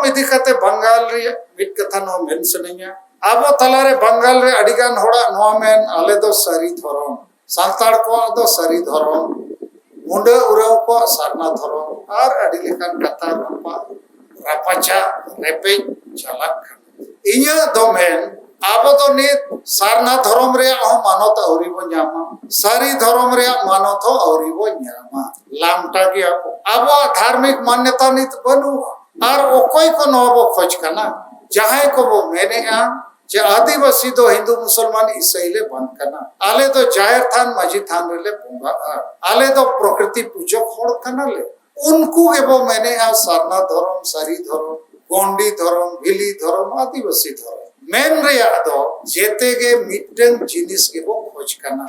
इदी कते बंगाल रे मिट कथा नो मेंशनिंगा आबो तलारे बंगाल रे अडिगान होड़ा नोआ मेन आले दो सारी धरम सांताड़ को दो सारी धरम मुंडे उराव को सारना धरम और अडी लेकान कथा रापाचा रेपे चालक इnya दो मेन आबो तो नित सारना धरम रे हो मानत औरी बो न्यामा सारी धरम रे मानत औरी बो न्यामा लामटा गया आबो धार्मिक मान्यता नित बनु और ओकोई को नबो खोज कना जहां को वो मैंने जे आदिवासी दो हिंदू मुसलमान ईसाईले बन कना आले तो जाहिर थान मजी थान रे बोंगा आले तो प्रकृति पूजक होड़ कना ले उनको के वो मैंने सारना धरम सारी धरम गोंडी धरम भिली धरम आदिवासी धरम मेन रे दो जेते के मिटन जिनिस के वो खोज करना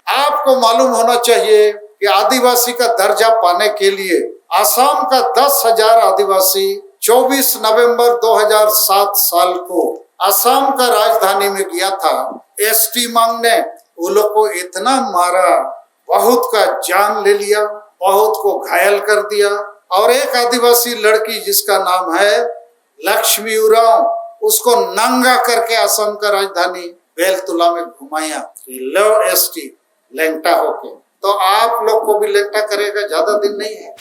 आपको मालूम होना चाहिए कि आदिवासी का दर्जा पाने के लिए असम का 10,000 आदिवासी 24 नवंबर 2007 साल को असम का राजधानी में गया था एसटी मांगने वो लोग को इतना मारा बहुत का जान ले लिया बहुत को घायल कर दिया और एक आदिवासी लड़की जिसका नाम है लक्ष्मी उरांव उसको नंगा करके असम का राजधानी बेलतुला में घुमाया लो एसटी लेंगटा होके तो आप लोग को भी लेंगटा करेगा ज्यादा दिन नहीं है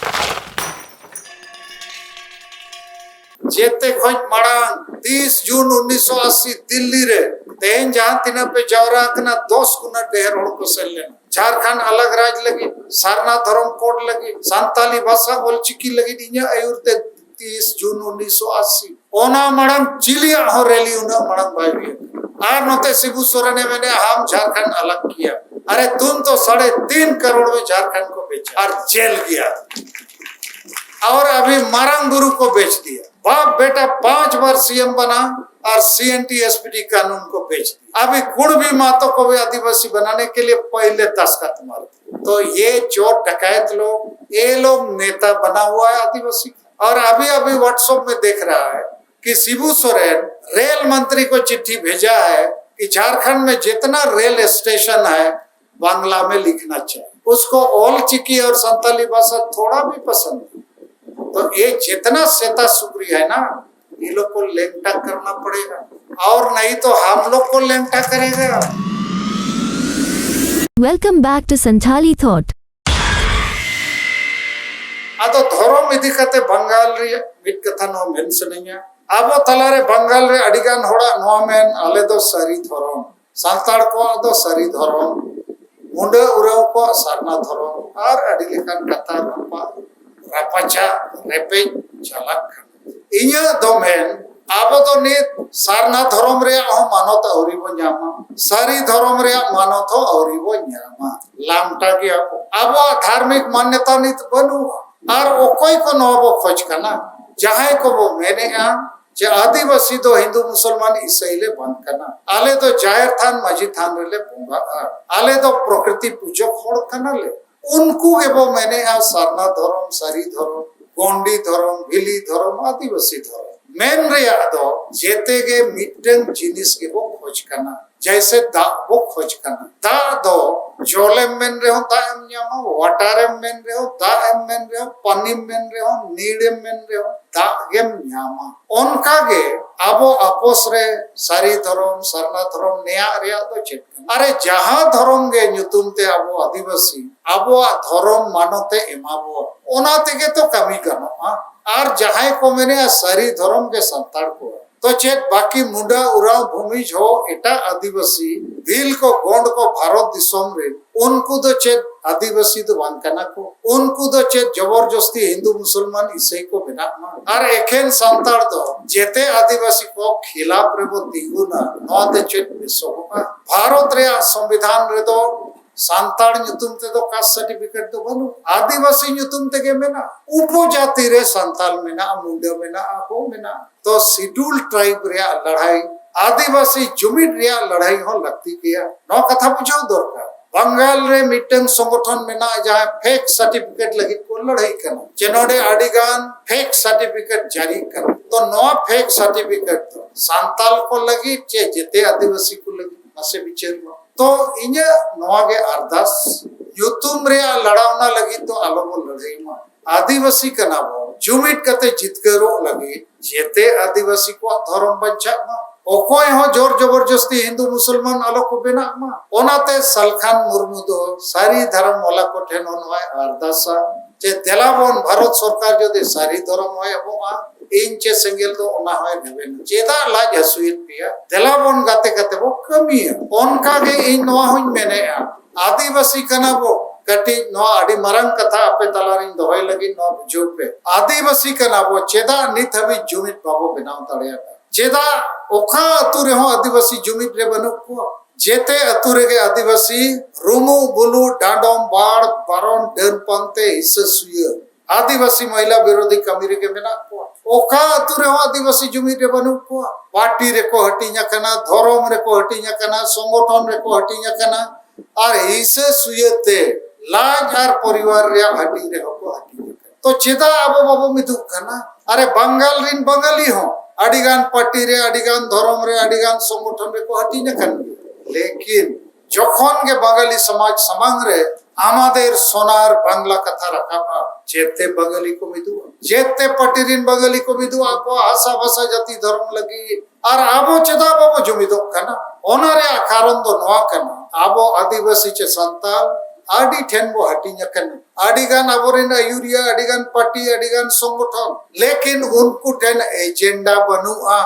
जेते खोज मड़ांग 30 जून 1980 दिल्ली रे तेन जहां तिना पे जवरा कना 10 गुना ढेर होड़ को सेल लेना झारखंड अलग राज लगी सारना धर्म कोड लगी संताली भाषा बोल चिकी लगी इnya आयुर्ते 30 जून 1980 ओना मड़ांग चिलिया हो रैली उना मड़ांग भाई भी और नोते शिबू सोरेन ने मैंने हम झारखंड अलग किया अरे तुम तो 3.5 करोड़ में झारखंड को बेचा और जेल गया और अभी मारंग गुरु को बेच दिया बाप बेटा 5 बार सीएम बना और सीएनटी एसपीटी कानून को बेच दिया अभी कुड़बी मातों को भी आदिवासी बनाने के लिए पहले दस्तखत मारते तो ये चोर डकैत लोग ये लोग नेता बना हुआ है आदिवासी और अभी अभी व्हाट्सएप में देख रहा है कि शिबू सोरेन रेल मंत्री को चिट्ठी भेजा है कि झारखंड में जितना रेल स्टेशन है बांग्ला में लिखना चाहिए उसको ओल चिकी और संताली भाषा थोड़ा भी पसंद है तो ये जितना सेता सुग्री है ना ये लोग को लेंगटा करना पड़ेगा और नहीं तो हम लोग को लेंगटा करेगा। Welcome back to Santhali thought. तो धर्म इदी कते बंगाल रे मिट कथा नो मेंशनिंगा आबो तलारे बंगाल रे अडिगान होड़ा नोआ मेन आले दो सारी धर्म सांताड़ को दो सारी धर्म मुंडे उराव को सारना धरम और अडी लेकान कथा रापाचा रेपे चालक इnya दो मेन आबो तो नित सारना धरम रे हो मानत औरी बो न्यामा सारी धरम रे मानत औरी बो न्यामा लामटा गया आबो धार्मिक मान्यता नित बनु और ओकोई को नबो खोज कना जहां को वो मैंने जे आदिवासी दो हिंदू मुसलमान ईसाईले बन कना आले तो जाहिर थान मजी थान रे बोंगा आले तो प्रकृति पूजक होड़ कना ले उनको के वो मैंने सारना धर्म सारी धर्म गोंडी धर्म भिली धर्म आदिवासी धर्म मेन रे दो जेते के मिटन जिनिस के वो खोज कना जैसे दा वो खोज कना दा दो जोले मेन रे हो दा M Nyama water M main रे हो दा एम मेन रे हो पानी मेन रे हो नीड एम मेन रे हो दा गेम न्यामा उनका गे आबो आपोस रे सारी धर्म सरना धर्म नेया रे दो चेक अरे जहां धर्म गे न्युतुम ते आबो आदिवासी आबो धर्म मानते एमाबो ओना तेगे तो कमी गनो और जहां को मैंने सारी धर्म के संताड़ को तो चेक बाकी मुंडा उराव भूमिज हो एटा आदिवासी दिल को गोंड को भारत दिसोम रे उनको तो चेक आदिवासी तो बांकना को उनको तो चेक जबरदस्ती हिंदू मुसलमान ईसाई को बिना और एखेन संताड़ दो जेते आदिवासी को खिलाफ रे वो दिगुना नोते चेक विश्व भारत रे संविधान रे तो सांताड़ ᱧᱩᱛᱩᱢ तेदो कास्ट सर्टिफिकेट तो बनु आदिवासी ᱧᱩᱛᱩᱢ तेगे मेना उपजाति रे संताल मेना मुंडे मेना हो मेना तो शेड्यूल ट्राइब रे लड़ाई आदिवासी जुमिद रे लड़ाई हो लगती किया नो कथा बुझो दरकार बंगाल रे मिटन संगठन मेना जहां फेक सर्टिफिकेट लगी को लड़ाई करना जेनोडे आडिगान फेक सर्टिफिकेट जारी कर तो नो फेक सर्टिफिकेट तो सांताल को लगी चे जेते आदिवासी को लगी नसे विचार तो इन्हें नोगे अरदास यूतुम रे लड़ावना लगी तो आलो लड़ाई मा आदिवासी कना बो जुमिट कते जितकरो लगे जेते आदिवासी को धर्म बच्चा मा ओकोय हो जोर जबरदस्ती हिंदू मुसलमान आलो को बेना मा ओनाते सलखान मुर्मू दो सारी धर्म वाला को ठेन होय अरदासा जे देलाबोन भारत सरकार जदि सारी धर्म होय अबोआ इन चे सेंगेल दो ओना होय नेबेन चेदा लाज हसुइत पिया देलाबोन गाते गाते बो कमी ओनका के इन नवा होय मेने आदिवासी कना बो कटी नो अडी मरंग कथा अपे तलारिन दोहय लगी नो बुझो पे आदिवासी कना बो चेदा नित हबी जुमित बाबो बनाव तड़िया चेदा ओखा अतुरे हो आदिवासी जुमित रे बनु को जेते अतुरे के आदिवासी रुमु बुलु डांडोम बाड़ बारोन डन पंते हिस्सुय आदिवासी महिला विरोधी कमीरे के बिना को ओखा अतुरे हो आदिवासी जुमित रे बनु को पार्टी रे को हटिया कना धर्म रे को हटिया कना संगठन रे को हटिया कना और हिस्सुयते लाज आर परिवार रे हटी रे हो को हटी तो चेदा अबो बाबो मिदु कना अरे बंगाल रिन बंगाली हो अडिगान पार्टी रे अडिगान धर्म रे अडिगान संगठन रे को हटी न कन लेकिन जखन के बंगाली समाज समांग रे आमादेर सोनार बांग्ला कथा रखा जेते बंगाली को मिदु जेते पार्टी रिन बंगाली को मिदु आपो आशा भाषा जाति धर्म लगी और आबो चेदा बाबो जुमिदो कना ओनारे कारण दो नवा कना आबो आदिवासी चे संताल आदि ठेन बो हटिया कन आदिगान अबोरेन यूरिया आदिगान पार्टी आदिगान संगठन लेकिन उनको ठेन एजेंडा बनुआ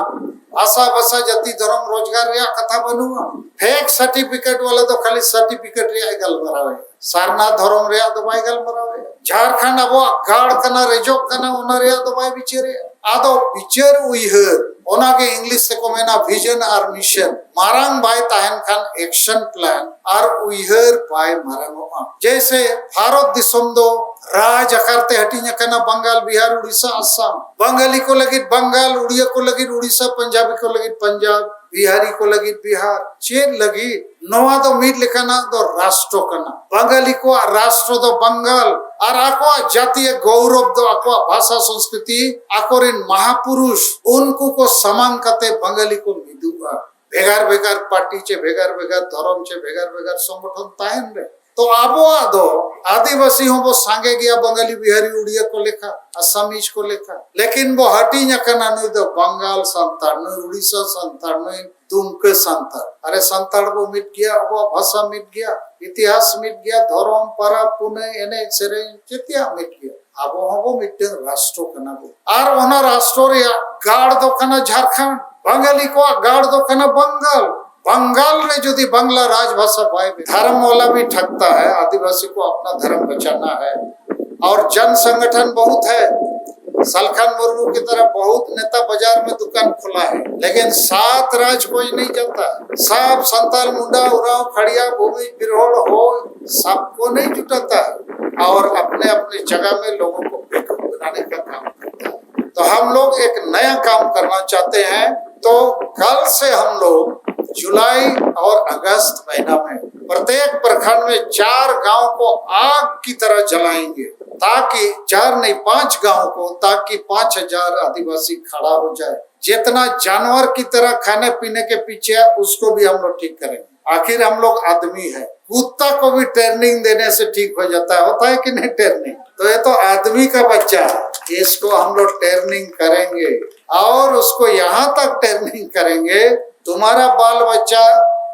आशा भाषा जाति धर्म रोजगार रे कथा बनुआ फेक सर्टिफिकेट वाला तो खाली सर्टिफिकेट रे गल बरावे सारना धर्म रे तो बाय गल बरावे झारखंड अबो गाड़ कना रेजो कना ओना रे तो बाय बिचरे आदो बिचर उइहर ओना के इंग्लिश से को मेना विजन और मिशन मारंग बाय ताहन खान एक्शन प्लान और उइहर बाय मारंग जैसे भारत दिसम दो राज अकारते हटिया कना बंगाल बिहार उड़ीसा असम बंगाली को लगी बंगाल उड़िया को लगी उड़ीसा पंजाबी को लगी पंजाब बिहारी को लगी बिहार चेन लगी नवा दो मीट लेखना दो राष्ट्र कना बंगाली को राष्ट्र दो बंगाल और आको जातीय गौरव दो आको भाषा संस्कृति आकोरिन महापुरुष उनको को समान कते बंगाली को मिदुआ भेगार भेगार पार्टी चे भेगार भेगार धर्म चे भेगार भेगार संगठन ताहन रे तो आबो आदो आदिवासी हो वो सांगे गया बंगाली बिहारी उड़िया को लेखा असमीज को लेखा लेकिन वो हटी नकना नुई दो बंगाल संतार नुई उड़ीसा संतार नुई दुमके संतार अरे संतार वो मिट गया वो भाषा मिट गया इतिहास मिट गया धर्म परा पुने एने सेरे चेतिया मिट गया आबो हो मिटे राष्ट्र कना बो आर ओना राष्ट्र रे गाड़ दो कना झारखंड बंगाली को गाड़ दो कना बंगाल बंगाल में यदि बांग्ला राजभाषा पाए धर्म वाला भी ठगता है आदिवासी को अपना धर्म बचाना है और जन संगठन बहुत है सलखान मुर्मू की तरह बहुत नेता बाजार में दुकान खुला है लेकिन सात राज कोई नहीं चलता सब संताल मुंडा उराव खड़िया भूमि बिरहोड़ हो सबको नहीं जुटाता है और अपने अपने जगह में लोगों को बेवकूफ बनाने का काम करता है तो हम लोग एक नया काम करना चाहते हैं तो कल से हम लोग जुलाई और अगस्त महीना में प्रत्येक प्रखंड में 4 गांव को आग की तरह जलाएंगे ताकि 4 नहीं 5 गांव को ताकि 5000 आदिवासी खड़ा हो जाए जितना जानवर की तरह खाने पीने के पीछे है उसको भी हम लोग ठीक करेंगे आखिर हम लोग आदमी है कुत्ता को भी ट्रेनिंग देने से ठीक हो जाता है होता है कि नहीं ट्रेनिंग तो ये तो आदमी का बच्चा है इसको हम लोग ट्रेनिंग करेंगे और उसको यहाँ तक ट्रेनिंग करेंगे तुम्हारा बाल बच्चा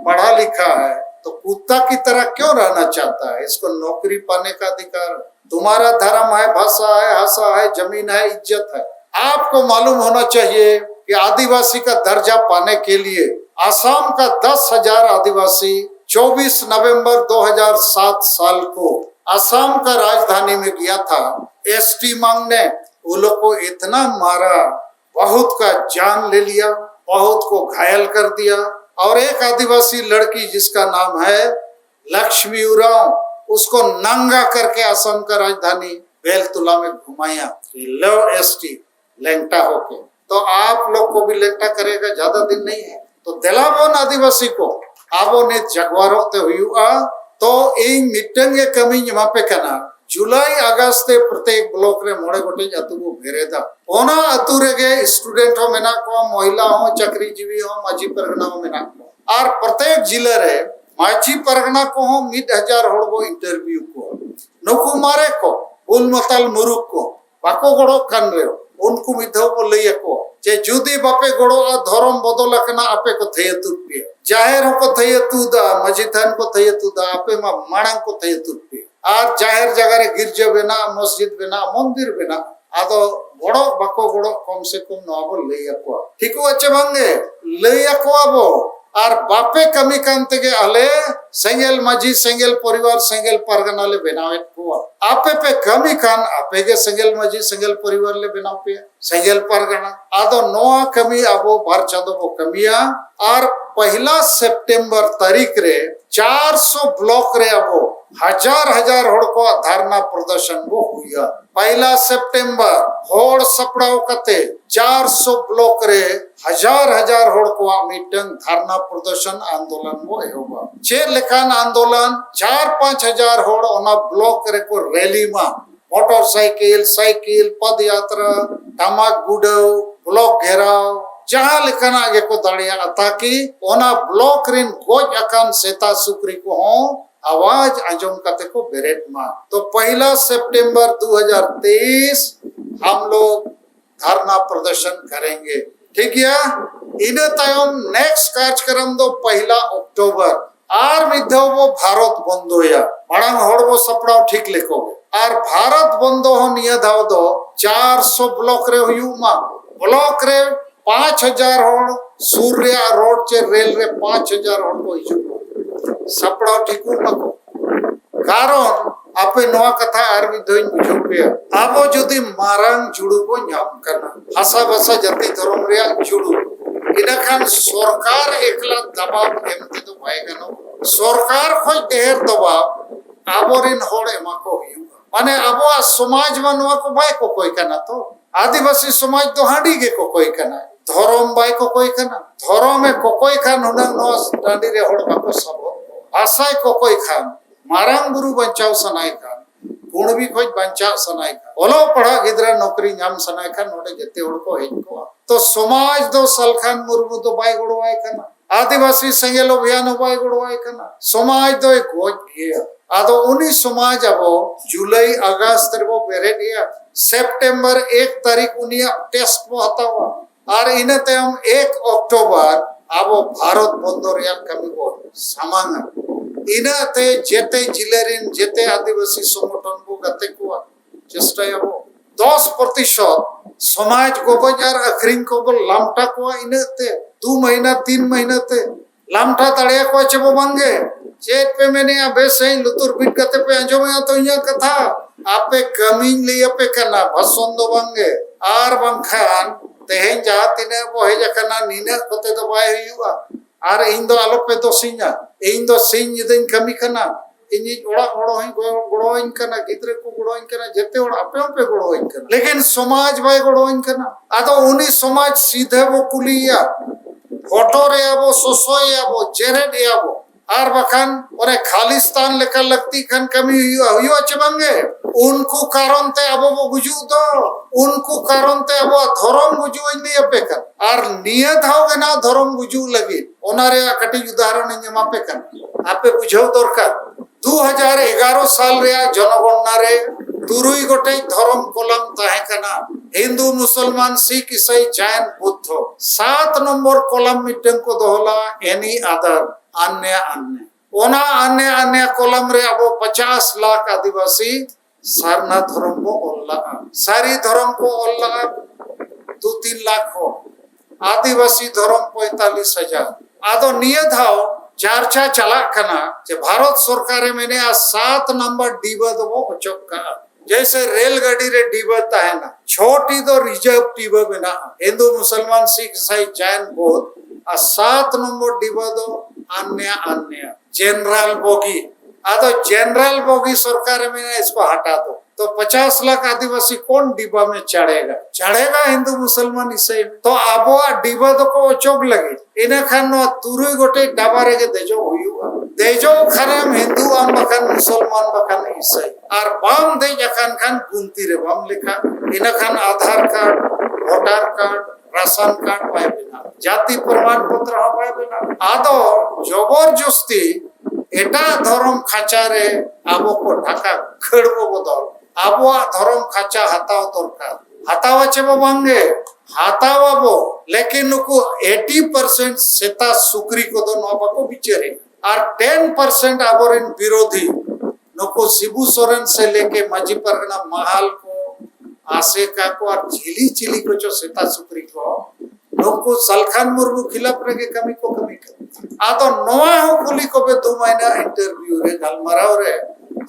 पढ़ा लिखा है तो कुत्ता की तरह क्यों रहना चाहता है इसको नौकरी पाने का अधिकार तुम्हारा धर्म है भाषा है आशा है जमीन है इज्जत है आपको मालूम होना चाहिए कि आदिवासी का दर्जा पाने के लिए असम का 10,000 आदिवासी 24 नवंबर 2007 साल को असम का राजधानी में गया था एसटी मांगने वो लोग को इतना मारा बहुत का जान ले लिया बहुत को घायल कर दिया और एक आदिवासी लड़की जिसका नाम है लक्ष्मी उरांव उसको नंगा करके असम का राजधानी बेलतुला में घुमाया लो एसटी लेंटा होके तो आप लोग को भी लेंटा करेगा ज्यादा दिन नहीं है तो दिलाबोन आदिवासी को आबो ने जगवारो ते हुआ तो इन मीटिंग के कमी यहाँ पे करना जुलाई अगस्त प्रत्येक ब्लॉक रे मोड़े गोटे अतु को भेरेदा ओना अतु रे स्टूडेंट हो मेना को महिला हो चाकरीजीवी हो माझी परगना हो मेना को और प्रत्येक जिले रे माझी परगना को हो 1000 होड़बो इंटरव्यू को नुकु मारे को हुल मतल मुरुक को बाको गड़ो कान रे उनको मिधाव को लई को जे जुदी बापे गड़ो धर्म बदल कना आपे को थय तुरपे जाहेर को थय तुदा मजी थान को थय तुदा आपे मा मांग को थय तुरपे आर जाहेर जगह रे गिरजा बेना मस्जिद बेना मंदिर बेना आदो गड़ो बाको गड़ो कम से कम नवा लई को ठीक अच्छे बांगे लई को आबो और बापे कमी कान तेगे आले सेंगेल माजी सेंगेल परिवार सेंगेल परगना ले बनावेट को आपे पे कमी कान आपे के सेंगेल माजी सेंगेल परिवार ले बनाव पे सेंगेल परगना आदो नोआ कमी आबो बार चादो बो कमिया और 1 सितंबर तारीख रे 400 ब्लॉक रे आबो हजार होड़ को धारणा प्रदर्शन वो हुआ 1 सितंबर होड़ सपड़ाव कते 400 ब्लॉक रे हजार होड़ को मीटिंग धारणा प्रदर्शन आंदोलन वो एहोबा चे लेखान आंदोलन 4-5 हजार होड़ ओना ब्लॉक रे को रैली मा मोटरसाइकिल साइकिल पद यात्रा टमाक गुडव ब्लॉक घेराव जहां लेखान आगे को दाड़िया ताकि ओना ब्लॉक रिन गोज अकान सेता सुक्री को हो आवाज आजम कते को बेरेट मा तो 1 सितंबर 2023 हम लोग धरना प्रदर्शन करेंगे ठीक है इन तायम नेक्स्ट कार्यक्रम दो 1 अक्टूबर आर मिधो वो भारत बंदो या मांग होड़ वो सपड़ाव ठीक लेकोगे और भारत बंदो हो निया धाव दो 400 ब्लॉक रे हुयू मा ब्लॉक रे 5000 होड़ सूर्य रोड चे रेल रे 5000 होड़ को हिजू सपड़ाव ठीकू मको कारण आपे नवा कथा आर मिधोइन बुझो पे आबो जदी मारांग जुड़ू को नाम करना भाषा भाषा जाति धर्म रे जुड़ू इनखान सरकार एकला दबाव एमते तो भाई गनो सरकार खोज ढेर दबाव आबोरिन होड़ एमा को हुआ माने आबो समाज मनवा को भाई को कोई कना तो आदिवासी समाज तो हांडी के को कोई कना धर्म बाई को कोई कना धर्म में को कोई खान हुना नो डांडी रे होड़ बाको सब आशाय को कोई खान मारांग गुरु बंचाव सनाय खान गुण भी खोज बंचाव सनाय खान ओलो पढ़ा गिदरा नौकरी नाम सनाय खान नोडे जते होड़ को हेज को तो समाज दो सलखान मुर्मु तो बाई गोड़वाय कना आदिवासी संगेल अभियान बाई गोड़वाय कना समाज दो एक गोज गया आदो उनी समाज अबो जुलाई अगस्त रे बेरेडिया सितंबर 1 तारीख उनिया टेस्ट को हतावा और इन तयम 1 अक्टूबर आबो भारत बंदो रे कमी को सामांगा इनाते जेते जिलेरिन जेते आदिवासी संगठन को गते को चेष्टा आबो 10% समाज को बाजार अखरिंग को लामटा को इनते 2 महीना 3 महीना ते लामटा तड़िया को चबो मांगे चेत पे मैंने अबे सही लुतुर बिट कते पे अंजो में तो इया कथा आपे कमिंग ले पे करना भसंदो बांगे आर बंखान तेहें जातिने वो हे जकना नीने कोते तो बाय हुआ आर इन दो आलो पे तो सिंगा इन दो सिंग दिन कमी करना इनी ओड़ा ओड़ो ही गोड़ो इन करना गिदरे को गोड़ो इन करना जते ओड़ा पे गोड़ो इन करना लेकिन समाज बाय गोड़ो इन करना आदो उनी समाज सीधे वो कुलिया फोटो रे आबो सोसो आबो जेरे आबो आर बखान ओरे खालिस्तान लेकर लगती खन कमी हुआ चबंगे उनको कारण ते अब वो बुझू दो उनको कारण ते अब धर्म बुझू इन पे कर आर नियत होगे ना धर्म बुझू लगी ओनारे कटी उदाहरण इन मापे कर आपे बुझो दरकार 2011 साल रे जनगणना रे तुरुई गोटे धर्म कोलम ताहे कना हिंदू मुसलमान सिख ईसाई जैन बुद्ध 7 नंबर कोलम मिटन को दोहला एनी अदर अन्य अन्य ओना अन्य अन्य कोलम रे अब 50 लाख आदिवासी सारना धर्म को ओल्ला सारी धर्म को ओल्ला 2-3 लाख हो आदिवासी धर्म 45,000 आदो नियत हाव चर्चा चला कना जे भारत सरकार मैंने 7 नंबर डीबा दो चक्का जैसे रेलगाड़ी रे डीबा है ना छोटी तो रिजर्व डीबा बिना हिंदू मुसलमान सिख ईसाई जैन बौद्ध 7 नंबर डीबा दो अन्य अन्य जनरल बोगी आदो जनरल बोगी सरकार में इसको हटा दो तो 50 लाख आदिवासी कौन डिब्बा में चढ़ेगा हिंदू मुसलमान ईसाई तो आबो डिब्बा तो को चोक लगे इने खान तुरुई गोटे डाबारे के देजो खान हिंदू आम बखान मुसलमान बखान ईसाई और बाम दे जखान खान गुनती रे बाम लिखा इने खान Aadhaar card voter card ration card पाए बिना जाति प्रमाण पत्र पाए बिना आदो जबरदस्ती एटा धर्म खाचारे आबो को ढाका खड़बो बदल आबोआ धर्म खाचा हताव दरकार हतावा चेबो बांगे हतावा बो लेकिन नुकु 80% सेता सुक्री को दो नो बाको बिचारे और 10% आबोरेन विरोधी नुकु शिबू सोरेन से लेके माजी परगना महाल को आसेका को और झिली चिली को जो सेता सुक्री को नुकु सलखान मुर्मू खिलाफ रगे कमी को कमी कर आतो नोआ हो कुली को बे 2 महीना इंटरव्यू रे गलमराव रे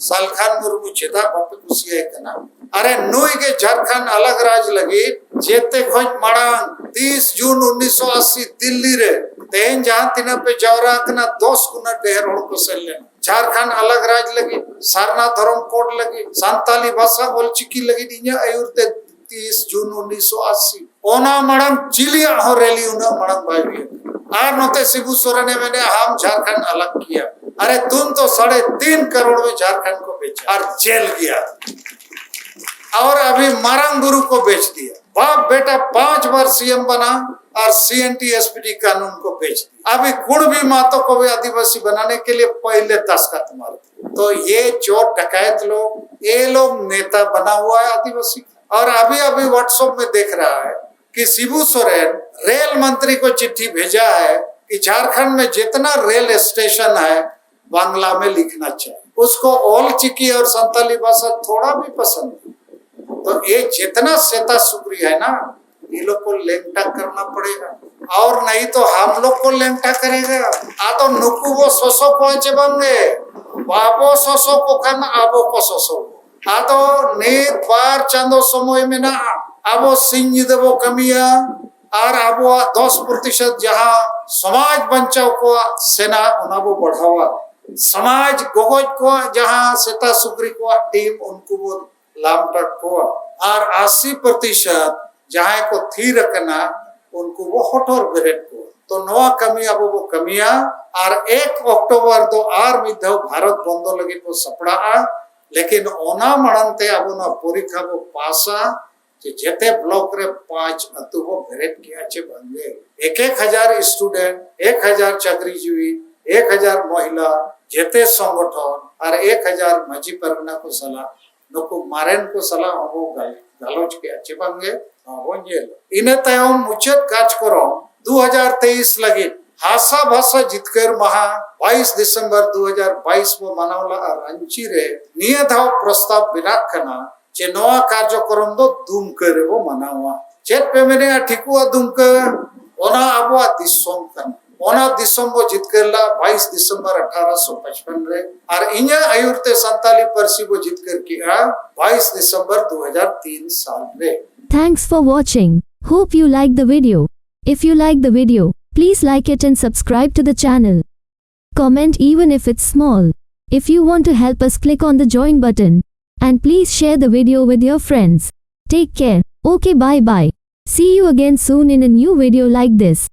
सलखान मुर्मू चेदा बापे कुसिया कना अरे नुई के झारखंड अलग राज लगी जेते खोज मड़ांग 30 जून 1980 दिल्ली रे तेन जहां तिना पे जवरा कना 10 गुना ढेर होड़ को सेले झारखंड अलग राज लगी सारना धर्म कोड लगी संताली भाषा बोलचिकी लगी दिया आयुर्ते 30 जून 1980 ओना मड़ांग चिलिया हो रैली उना मड़ांग भाई आर नोते शिबू सोरेन मैंने हम झारखंड अलग किया अरे तुम तो 3.5 करोड़ में झारखंड को बेचा और जेल गया और अभी मारंग गुरु को बेच दिया बाप बेटा 5 बार सीएम बना और सीएनटी एसपीटी कानून को बेच दिया अभी कुड़बी मातों को भी आदिवासी बनाने के लिए पहले दस्तखत मारते तो ये चोर डकैत लोग ये लोग नेता बना हुआ है आदिवासी और अभी व्हाट्सएप में देख रहा है कि शिबू सोरेन रेल मंत्री को चिट्ठी भेजा है कि झारखंड में जितना रेल स्टेशन है बांग्ला में लिखना चाहिए उसको ओल चिकी और संताली भाषा थोड़ा भी पसंद है तो ये जितना सेता सुक्री है ना ये लोग को लेंटा करना पड़ेगा और नहीं तो हम लोग को लेंटा करेगा आ तो नुकु वो सोसो पहुंचे बंगे बाबो सोसो को खाना आबो को सोसो आ तो नीत बार चंदो समय में ना आबो सिंह देवो कमिया और आबो 10% जहां समाज बंचाव को सेना उनाबो बढ़ावा समाज गोगोज को जहां सेता सुक्री को टीम उनको वो लामटक को और 80% जहां को थी रखना उनको वो होटोर बेरेट को तो नवा कमी अब वो कमिया और 1 अक्टूबर 2 आर मिधव भारत बंदो लगे को सपड़ा लेकिन ओना मणंते अब ना परीक्षा वो पासा जे जेते ब्लॉक रे 5 अतु वो बेरेट किया छे बंगे 1000 स्टूडेंट 1000 चाकरीजीवी 1000 महिला जेते संगठन और 1000 माजी परगना को सलाह नुकु मारेन को सलाह हो गालोच के अच्छे बंगे हो जेल इने तयम मुचत काज करो 2023 लगे हासा भाषा जितकर महा 22 दिसंबर 2022 में मनावला रंची रे निये धाव प्रस्ताव बिराक कना जे नवा कार्यक्रम दो दुम करे वो मनावा चेत पे मैंने ठिकुआ दुम के ओना आबो दिसोम कना ओना दिसंबर जितकरला 22 दिसंबर 1855 रे और इन्या आयुर्ते संताली परसी वो जितकर किया 22 दिसंबर 2003 साल रे Thanks for watching. Hope you like the video. If you like the video, please like it and subscribe to the channel. Comment even if it's small. If you want to help us, click on the join button. And please share the video with your friends. Take care. Okay, bye bye. See you again soon in a new video like this.